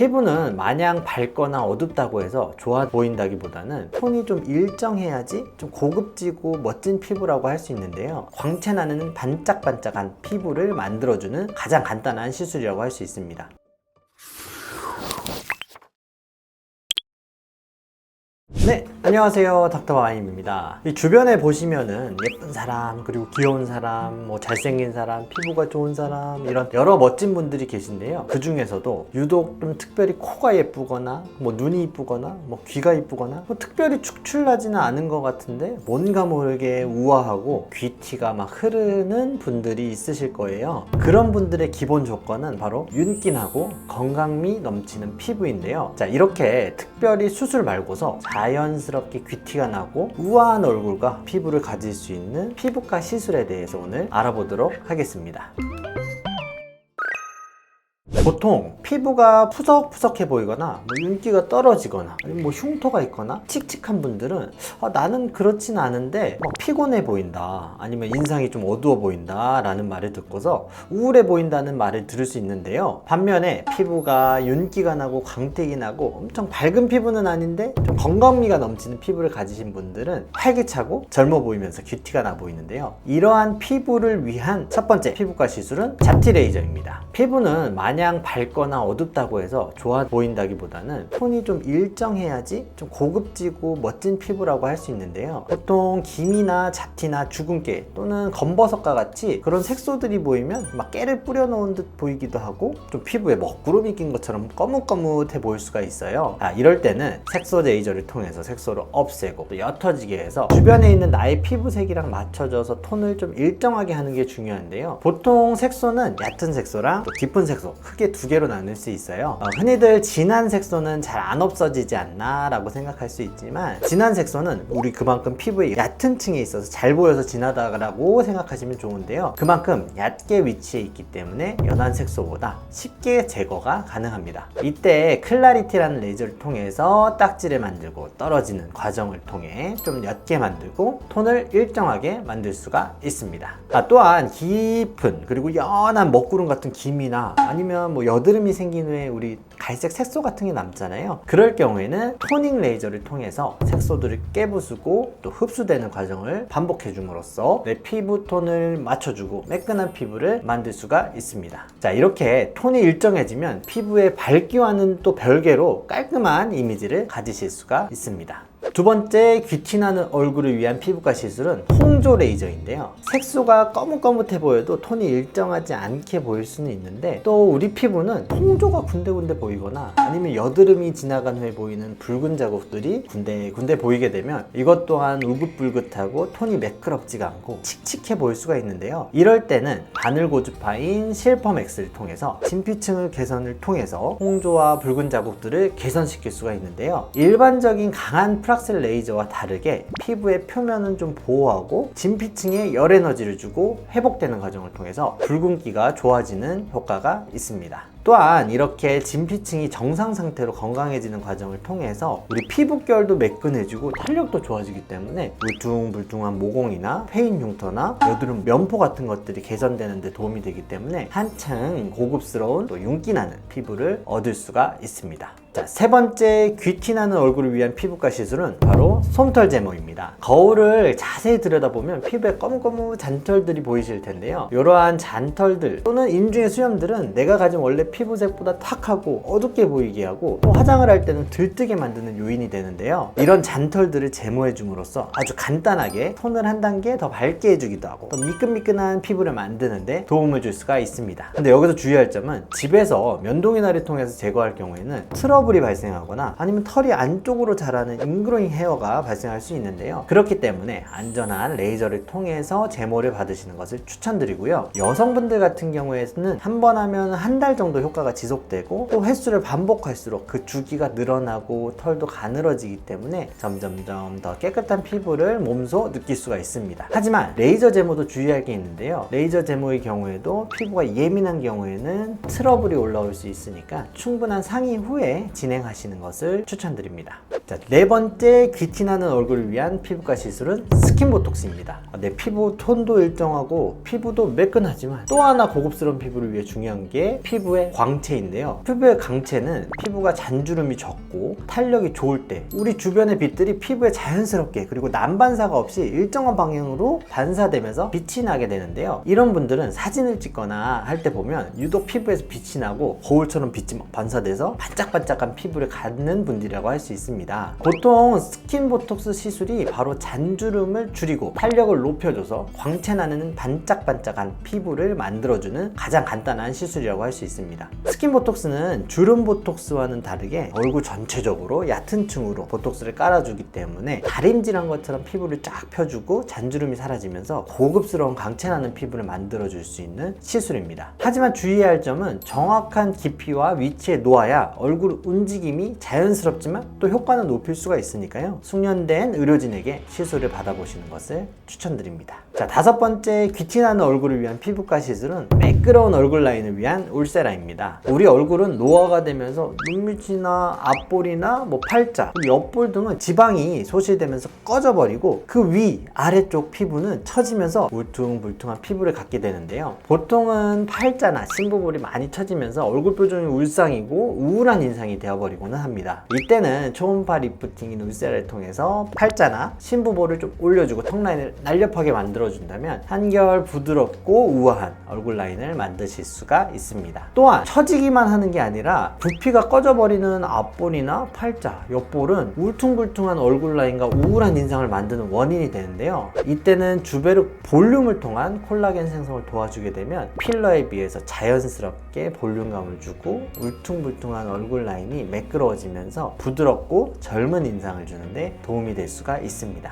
피부는 마냥 밝거나 어둡다고 해서 좋아 보인다기보다는 톤이 좀 일정해야지 좀 고급지고 멋진 피부라고 할 수 있는데요. 광채 나는 반짝반짝한 피부를 만들어주는 가장 간단한 시술이라고 할 수 있습니다. 네, 안녕하세요. 닥터와임입니다. 이 주변에 보시면은 예쁜 사람, 그리고 귀여운 사람, 잘생긴 사람, 피부가 좋은 사람, 이런 여러 멋진 분들이 계신데요. 그 중에서도 유독 좀 특별히 코가 예쁘거나 눈이 이쁘거나 귀가 이쁘거나 특별히 축출나지는 않은 것 같은데 뭔가 모르게 우아하고 귀티가 막 흐르는 분들이 있으실 거예요. 그런 분들의 기본 조건은 바로 윤기나고 건강미 넘치는 피부인데요. 자, 이렇게 특별히 수술 말고서 자연스럽게 귀티가 나고 우아한 얼굴과 피부를 가질 수 있는 피부과 시술에 대해서 오늘 알아보도록 하겠습니다. 보통 피부가 푸석푸석해 보이거나 윤기가 떨어지거나 아니면 흉터가 있거나 칙칙한 분들은 나는 그렇진 않은데 피곤해 보인다, 아니면 인상이 좀 어두워 보인다 라는 말을 듣고서 우울해 보인다는 말을 들을 수 있는데요. 반면에 피부가 윤기가 나고 광택이 나고 엄청 밝은 피부는 아닌데 좀 건강미가 넘치는 피부를 가지신 분들은 활기차고 젊어 보이면서 큐티가 나 보이는데요. 이러한 피부를 위한 첫 번째 피부과 시술은 잡티 레이저입니다. 피부는 마냥 밝거나 어둡다고 해서 좋아 보인다기보다는 톤이 좀 일정해야지 좀 고급지고 멋진 피부라고 할 수 있는데요. 보통 기미나 잡티나 주근깨 또는 검버섯과 같이 그런 색소들이 보이면 막 깨를 뿌려놓은 듯 보이기도 하고 좀 피부에 먹구름이 낀 것처럼 거뭇거뭇해 보일 수가 있어요. 이럴 때는 색소 레이저를 통해서 색소를 없애고 또 옅어지게 해서 주변에 있는 나의 피부색이랑 맞춰져서 톤을 좀 일정하게 하는 게 중요한데요. 보통 색소는 얕은 색소랑 또 깊은 색소 크게 두 개로 나눌 수 있어요. 흔히들 진한 색소는 잘 안 없어지지 않나 라고 생각할 수 있지만, 진한 색소는 우리 그만큼 피부의 얕은 층에 있어서 잘 보여서 진하다고 생각하시면 좋은데요. 그만큼 얕게 위치해 있기 때문에 연한 색소보다 쉽게 제거가 가능합니다. 이때 클라리티라는 레이저를 통해서 딱지를 만들고 떨어지는 과정을 통해 좀 옅게 만들고 톤을 일정하게 만들 수가 있습니다. 또한 깊은 그리고 연한 먹구름 같은 기미나 아니면 여드름이 생긴 후에 우리 갈색 색소 같은 게 남잖아요. 그럴 경우에는 토닝 레이저를 통해서 색소들을 깨부수고 또 흡수되는 과정을 반복해 줌으로써 내 피부 톤을 맞춰주고 매끈한 피부를 만들 수가 있습니다. 자, 이렇게 톤이 일정해지면 피부의 밝기와는 또 별개로 깔끔한 이미지를 가지실 수가 있습니다. 두 번째, 귀티나는 얼굴을 위한 피부과 시술은 홍조 레이저인데요. 색소가 거뭇거뭇해 보여도 톤이 일정하지 않게 보일 수는 있는데, 또 우리 피부는 홍조가 군데군데 보이거나 아니면 여드름이 지나간 후에 보이는 붉은 자국들이 군데군데 보이게 되면 이것 또한 울긋불긋하고 톤이 매끄럽지가 않고 칙칙해 보일 수가 있는데요. 이럴 때는 바늘 고주파인 실펌엑스를 통해서 진피층을 개선을 통해서 홍조와 붉은 자국들을 개선시킬 수가 있는데요. 일반적인 강한 프락셀 레이저와 다르게 피부의 표면은 좀 보호하고 진피층에 열 에너지를 주고 회복되는 과정을 통해서 붉은기가 좋아지는 효과가 있습니다. 또한 이렇게 진피층이 정상 상태로 건강해지는 과정을 통해서 우리 피부결도 매끈해지고 탄력도 좋아지기 때문에 울퉁불퉁한 모공이나 패인 흉터나 여드름 면포 같은 것들이 개선되는 데 도움이 되기 때문에 한층 고급스러운 또 윤기나는 피부를 얻을 수가 있습니다. 자, 세 번째, 귀티나는 얼굴을 위한 피부과 시술은 바로 솜털 제모입니다. 거울을 자세히 들여다보면 피부에 검은검은 잔털들이 보이실 텐데요. 이러한 잔털들 또는 인중의 수염들은 내가 가진 원래 피부색보다 탁하고 어둡게 보이게 하고 또 화장을 할 때는 들뜨게 만드는 요인이 되는데요. 이런 잔털들을 제모해 줌으로써 아주 간단하게 톤을 한 단계 더 밝게 해주기도 하고 더 미끈미끈한 피부를 만드는데 도움을 줄 수가 있습니다. 근데 여기서 주의할 점은 집에서 면도기날을 통해서 제거할 경우에는 트러블이 발생하거나 아니면 털이 안쪽으로 자라는 인그로잉 헤어가 발생할 수 있는데요. 그렇기 때문에 안전한 레이저를 통해서 제모를 받으시는 것을 추천드리고요. 여성분들 같은 경우에는 한 번 하면 한 달 정도 효과가 지속되고 또 횟수를 반복할수록 그 주기가 늘어나고 털도 가늘어지기 때문에 점점점 더 깨끗한 피부를 몸소 느낄 수가 있습니다. 하지만 레이저 제모도 주의할 게 있는데요. 레이저 제모의 경우에도 피부가 예민한 경우에는 트러블이 올라올 수 있으니까 충분한 상의 후에 진행하시는 것을 추천드립니다. 자, 네 번째 귀티나는 얼굴을 위한 피부과 시술은 스킨보톡스입니다. 내 피부 톤도 일정하고 피부도 매끈하지만 또 하나 고급스러운 피부를 위해 중요한 게 피부의 광채인데요. 피부의 광채는 피부가 잔주름이 적고 탄력이 좋을 때 우리 주변의 빛들이 피부에 자연스럽게 그리고 난반사가 없이 일정한 방향으로 반사되면서 빛이 나게 되는데요. 이런 분들은 사진을 찍거나 할 때 보면 유독 피부에서 빛이 나고 거울처럼 빛이 막 반사돼서 반짝반짝한 피부를 갖는 분들이라고 할 수 있습니다. 보통 스킨보톡스 시술이 바로 잔주름을 줄이고 탄력을 높여줘서 광채 나는 반짝반짝한 피부를 만들어주는 가장 간단한 시술이라고 할 수 있습니다. 스킨보톡스는 주름 보톡스와는 다르게 얼굴 전체적으로 얕은 층으로 보톡스를 깔아주기 때문에 다림질한 것처럼 피부를 쫙 펴주고 잔주름이 사라지면서 고급스러운 광채 나는 피부를 만들어줄 수 있는 시술입니다. 하지만 주의해야 할 점은 정확한 깊이와 위치에 놓아야 얼굴 움직임이 자연스럽지만 또 효과는 높일 수가 있으니까요. 숙련된 의료진에게 시술을 받아보시는 것을 추천드립니다. 자, 다섯 번째 귀티나는 얼굴을 위한 피부과 시술은 매끄러운 얼굴 라인을 위한 울세라입니다. 우리 얼굴은 노화가 되면서 눈밑이나 앞볼이나 팔자, 옆볼 등은 지방이 소실되면서 꺼져버리고 그 위, 아래쪽 피부는 처지면서 울퉁불퉁한 피부를 갖게 되는데요. 보통은 팔자나 심부볼이 많이 처지면서 얼굴 표정이 울상이고 우울한 인상이 되어버리고는 합니다. 이때는 초음파 리프팅인 울세라를 통해서 팔자나 심부볼을 좀 올려주고 턱 라인을 날렵하게 만들어준다면 한결 부드럽고 우아한 얼굴 라인을 만드실 수가 있습니다. 또한 처지기만 하는 게 아니라 부피가 꺼져버리는 앞볼이나 팔자, 옆볼은 울퉁불퉁한 얼굴 라인과 우울한 인상을 만드는 원인이 되는데요. 이때는 주베르 볼륨을 통한 콜라겐 생성을 도와주게 되면 필러에 비해서 자연스럽게 볼륨감을 주고 울퉁불퉁한 얼굴 라인이 매끄러워지면서 부드럽고 젊은 인상을 주는데 도움이 될 수가 있습니다.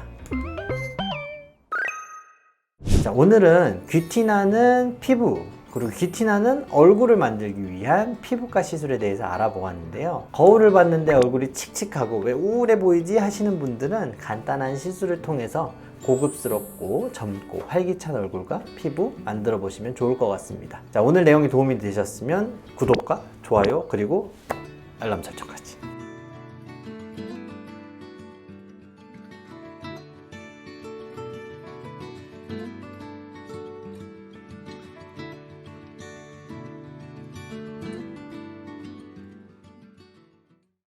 자, 오늘은 귀티나는 피부 그리고 귀티나는 얼굴을 만들기 위한 피부과 시술에 대해서 알아보았는데요. 거울을 봤는데 얼굴이 칙칙하고 왜 우울해 보이지 하시는 분들은 간단한 시술을 통해서 고급스럽고 젊고 활기찬 얼굴과 피부 만들어 보시면 좋을 것 같습니다. 자, 오늘 내용이 도움이 되셨으면 구독과 좋아요 그리고 알람 설정까지.